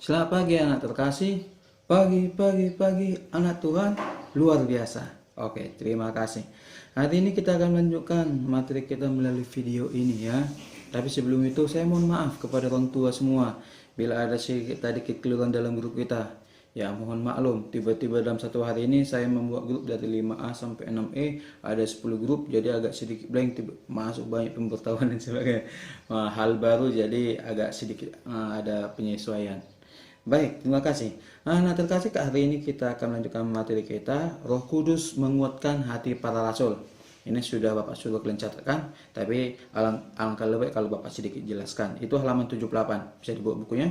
Selamat pagi anak terkasih. Pagi anak Tuhan luar biasa. Oke, terima kasih. Hari ini kita akan melanjutkan materi kita melalui video ini ya. Tapi sebelum itu saya mohon maaf kepada orang tua semua bila ada sedikit tadi kekeliruan dalam grup kita. Ya mohon maklum, tiba-tiba dalam satu hari ini saya membuat grup dari 5A sampai 6E, ada 10 grup, jadi agak sedikit blank, masuk banyak pemberitahuan dan sebagainya. Hal baru jadi agak sedikit ada penyesuaian. Baik, terima kasih. Nah terkasih, hari ini kita akan melanjutkan materi kita, Roh Kudus menguatkan hati para rasul. Ini sudah Bapak suruh kalian catatkan, tapi alangkah lebih kalau Bapak sedikit jelaskan. Itu halaman 78, bisa dibuka bukunya,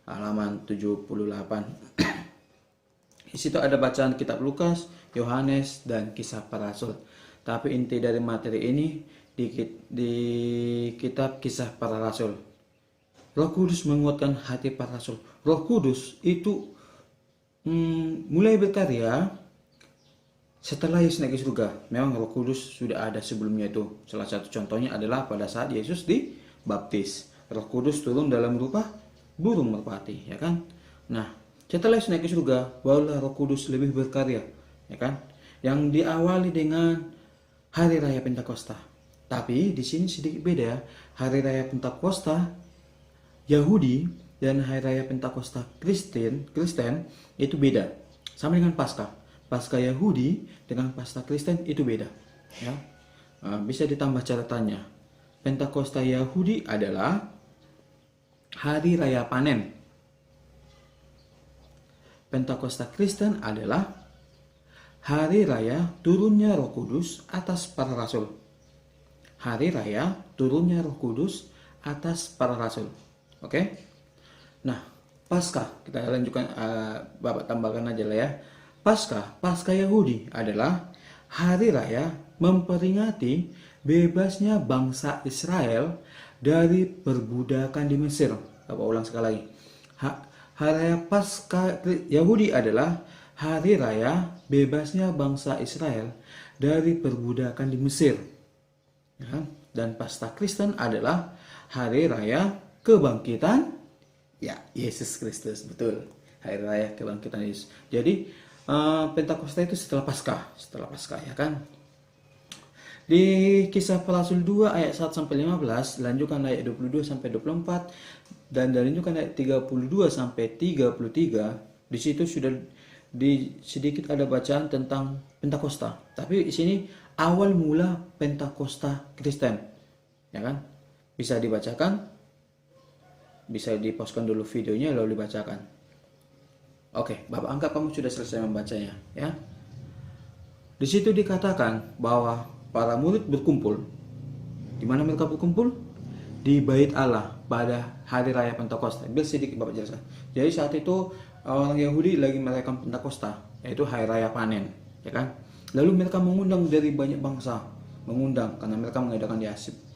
halaman 78. Di situ ada bacaan kitab Lukas, Yohanes, dan kisah para rasul. Tapi inti dari materi ini di kitab kisah para rasul. Roh Kudus menguatkan hati para rasul. Roh Kudus itu mulai berkarya setelah Yesus naik ke surga. Memang Roh Kudus sudah ada sebelumnya itu. Salah satu contohnya adalah pada saat Yesus dibaptis. Roh Kudus turun dalam rupa burung merpati, ya kan? Nah, setelah Yesus naik ke surga, barulah Roh Kudus lebih berkarya, ya kan? Yang diawali dengan Hari Raya Pentakosta. Tapi di sini sedikit beda. Hari Raya Pentakosta Yahudi dan Hari Raya Pentakosta Kristen itu beda. Sama dengan Paskah. Paskah Yahudi dengan Paskah Kristen itu beda. Ya. Bisa ditambah catatannya. Pentakosta Yahudi adalah Hari Raya Panen. Pentakosta Kristen adalah Hari Raya turunnya Roh Kudus atas para rasul. Hari Raya turunnya Roh Kudus atas para rasul. Oke? Nah, Paskah kita lanjutkan, Bapak tambahkan aja lah ya. Paskah Yahudi adalah hari raya memperingati bebasnya bangsa Israel dari perbudakan di Mesir. Bapak ulang sekali lagi. Hari raya Paskah Yahudi adalah hari raya bebasnya bangsa Israel dari perbudakan di Mesir. Ya, dan Paskah Kristen adalah hari raya kebangkitan Yesus Kristus. Betul, hari raya kebangkitan Yesus. Jadi Pentakosta itu setelah Paskah ya kan. Di Kisah Para Rasul 2 ayat 1 sampai 15, lanjutkan ayat 22 sampai 24 dan lanjutkan ayat 32 sampai 33. Di situ sudah sedikit ada bacaan tentang Pentakosta. Tapi di sini awal mula Pentakosta Kristen. Ya kan? Bisa dibacakan. Bisa dipostkan dulu videonya lalu dibacakan. Oke, Bapak anggap kamu sudah selesai membacanya, ya. Di situ dikatakan bahwa para murid berkumpul. Di mana mereka berkumpul? Di Bait Allah pada hari raya Pentakosta. Biar sedikit Bapak jelaskan. Jadi saat itu orang Yahudi lagi merayakan Pentakosta, yaitu hari raya panen, ya kan? Lalu mereka mengundang dari banyak bangsa, karena mereka mengadakan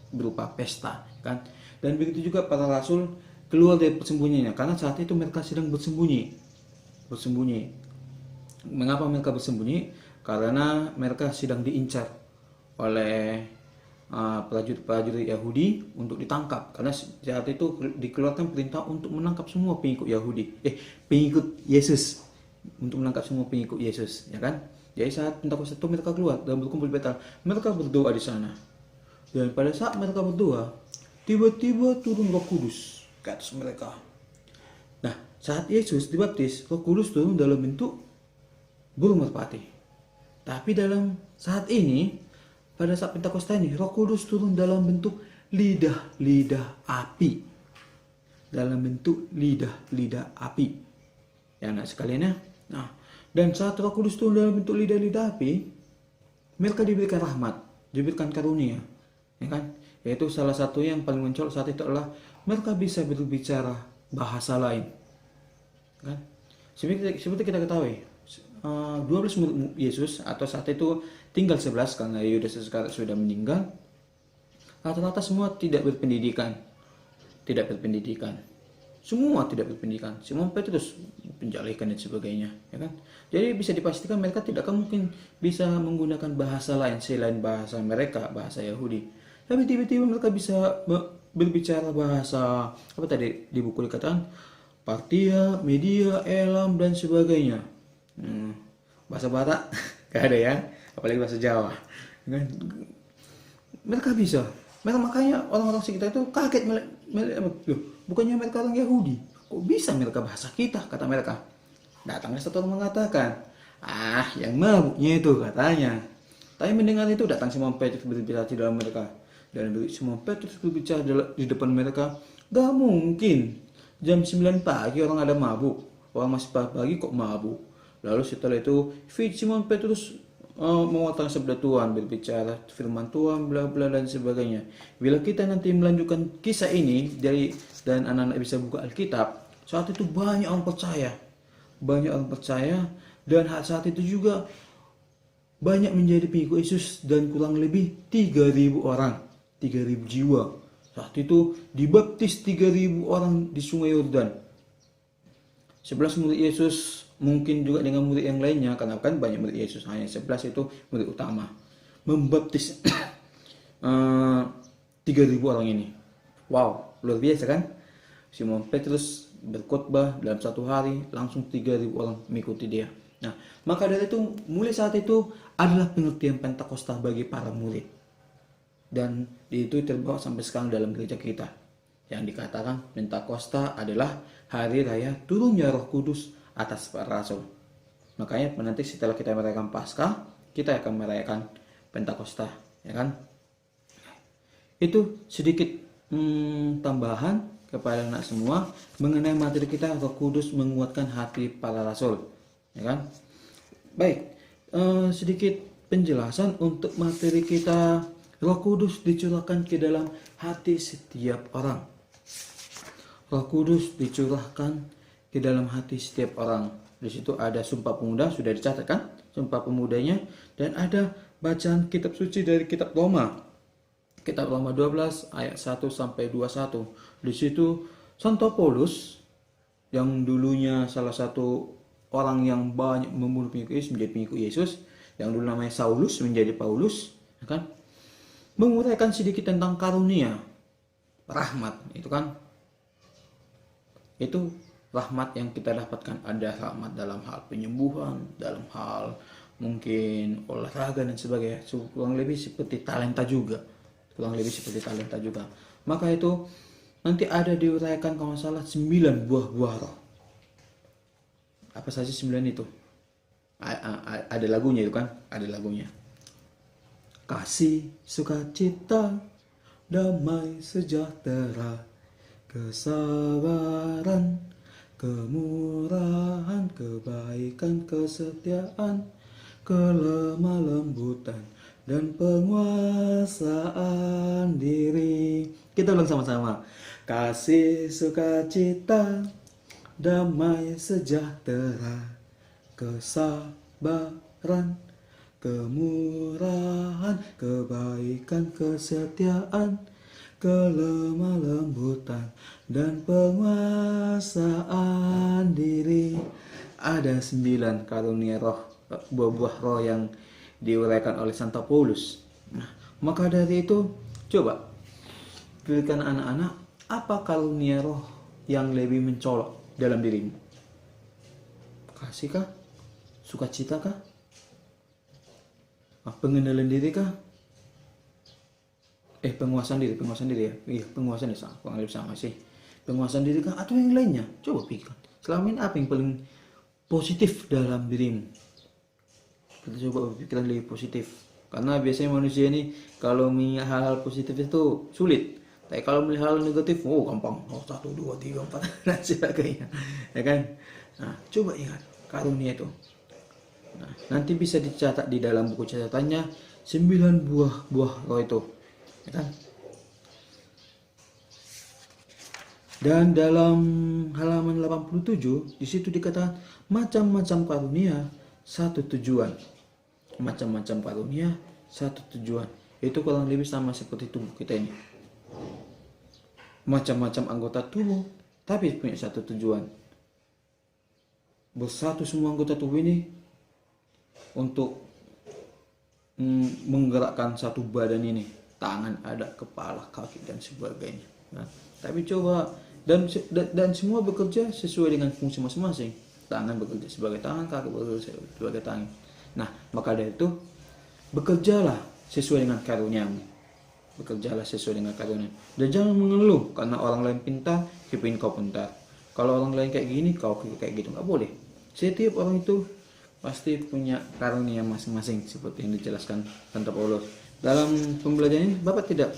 berupa pesta, kan? Dan begitu juga para rasul keluar dari persembunyiannya, karena saat itu mereka sedang bersembunyi. Mengapa mereka bersembunyi? Karena mereka sedang diincar oleh prajurit Yahudi untuk ditangkap, karena saat itu dikeluarkan perintah untuk menangkap semua pengikut pengikut Yesus, ya kan? Jadi saat Pentakosta itu mereka keluar dan berkumpul di Betel, mereka berdoa di sana. Dan pada saat mereka berdoa, tiba-tiba turun Roh Kudus ke atas mereka. Nah, saat Yesus dibaptis, Roh Kudus turun dalam bentuk burung merpati. Tapi dalam saat ini, pada saat Pentakosta ini, Roh Kudus turun dalam bentuk lidah-lidah api. Ya anak sekalian ya. Nah, dan saat Roh Kudus turun dalam bentuk lidah-lidah api, mereka diberikan rahmat, diberikan karunia, ya kan? Yaitu salah satu yang paling mencolok saat itu adalah mereka bisa berbicara bahasa lain, kan? Seperti kita ketahui, 12 murid Yesus atau saat itu tinggal 11 karena Yudas Iskariot sudah meninggal. Rata-rata semua tidak berpendidikan. Semua tidak berpendidikan. Simon Petrus penjalikan dan sebagainya, ya kan? Jadi bisa dipastikan mereka tidak akan mungkin bisa menggunakan bahasa lain selain bahasa mereka, bahasa Yahudi. Tapi tiba-tiba mereka bisa berbicara bahasa apa tadi di buku dikatakan partia, media, elam, dan sebagainya. Bahasa Batak gak ada ya, apalagi bahasa Jawa. Kan? Mereka bisa. Makanya orang-orang sekitar itu kaget loh, bukannya mereka orang Yahudi, kok bisa mereka bahasa kita, kata mereka. Datangnya satu orang mengatakan, yang mabuknya itu katanya. Tapi mendengar itu datang Simon Petrus berbicara di dalam mereka. Dan Simon Petrus berbicara di depan mereka, gak mungkin jam 9 pagi orang ada mabuk, orang masih pagi kok mabuk. Lalu setelah itu Simon Petrus mengatakan sabda Tuhan, berbicara firman Tuhan, bla bla dan sebagainya. Bila kita nanti melanjutkan kisah ini dan anak-anak bisa buka Alkitab, saat itu banyak orang percaya, dan saat itu juga banyak menjadi pengikut Yesus, dan kurang lebih 3.000 orang, 3.000 jiwa. Saat itu dibaptis 3.000 orang di Sungai Yordan. 11 murid Yesus, mungkin juga dengan murid yang lainnya, karena kan banyak murid Yesus, hanya 11 itu murid utama, membaptis 3.000 orang ini. Wow, luar biasa kan? Simon Petrus berkhotbah dalam satu hari, langsung 3.000 orang mengikuti dia. Nah, maka dari itu, mulai saat itu adalah pengertian Pentakosta bagi para murid. Dan itu terbawa sampai sekarang dalam gereja kita. Yang dikatakan Pentakosta adalah hari raya turunnya Roh Kudus atas para rasul. Makanya nanti setelah kita merayakan Paskah, kita akan merayakan Pentakosta, ya kan? Itu sedikit tambahan kepada anak semua mengenai materi kita, Roh Kudus menguatkan hati para rasul, ya kan? Baik, sedikit penjelasan untuk materi kita. Roh Kudus dicurahkan ke dalam hati setiap orang. Roh Kudus dicurahkan ke dalam hati setiap orang. Di situ ada Sumpah Pemuda, sudah dicatat kan? Sumpah Pemudanya, dan ada bacaan kitab suci dari kitab Roma. Kitab Roma 12 ayat 1 sampai 21. Di situ Santo Paulus yang dulunya salah satu orang yang banyak membunuh pengikut Yesus menjadi pengikut Yesus, yang dulu namanya Saulus menjadi Paulus, ya kan? Menguraikan sedikit tentang karunia rahmat, itu kan? Itu rahmat yang kita dapatkan. Ada rahmat dalam hal penyembuhan, dalam hal mungkin olahraga dan sebagainya. Kurang lebih seperti talenta juga. Maka itu nanti ada diuraikan kalau salah 9 buah roh. Apa saja 9 itu? Ada lagunya itu kan? Ada lagunya. Kasih, sukacita, damai, sejahtera, kesabaran, kemurahan, kebaikan, kesetiaan, kelemah lembutan, dan penguasaan diri. Kita ulang sama-sama. Kasih, sukacita, damai, sejahtera, kesabaran, kemurahan, kebaikan, kesetiaan, kelemah lembutan, dan penguasaan diri. Ada 9 karunia roh, buah-buah roh yang diuraikan oleh Santo Paulus. Nah, maka dari itu, coba pilihkan anak-anak, apa karunia roh yang lebih mencolok dalam dirimu? Kasih kah? Sukacita kah? Pengenalan diri kah? Penguasaan diri ya. Iya, penguasaan diri kurang lebih sama sih. Penguasaan diri kah atau yang lainnya? Coba pikirkan. Selama ini apa yang paling positif dalam dirimu? Kita coba berpikiran lebih positif. Karena biasanya manusia ini kalau melihat hal-hal positif itu sulit. Tapi kalau melihat hal negatif, gampang. 1, 2, 3, 4 dan sebagainya. Ya kan? Nah, coba ingat karunia itu. Nah, nanti bisa dicatat di dalam buku catatannya 9 buah roh itu, ya kan? Dan dalam halaman 87 di situ dikatakan macam-macam karunia satu tujuan. Macam-macam karunia satu tujuan. Itu kurang lebih sama seperti tubuh kita ini. Macam-macam anggota tubuh tapi punya satu tujuan. Bersatu semua anggota tubuh ini untuk menggerakkan satu badan ini. Tangan ada, kepala, kaki dan sebagainya. Nah, tapi coba Dan semua bekerja sesuai dengan fungsi masing-masing. Tangan bekerja sebagai tangan, kaki bekerja sebagai tangan. Nah, maka dari itu bekerjalah sesuai dengan karuniamu. Bekerjalah sesuai dengan karunia. Dan jangan mengeluh karena orang lain pintar, kepingin kau pintar. Kalau orang lain kayak gini, kau kayak gitu, nggak boleh. Setiap orang itu pasti punya karunia masing-masing seperti yang dijelaskan Santo Paulus. Dalam pembelajaran ini Bapak tidak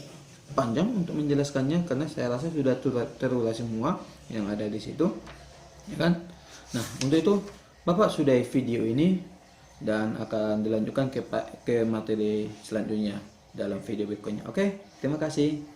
panjang untuk menjelaskannya karena saya rasa sudah terurai semua yang ada di situ, ya kan? Nah, untuk itu Bapak sudahi video ini dan akan dilanjutkan ke materi selanjutnya dalam video berikutnya. Oke, terima kasih.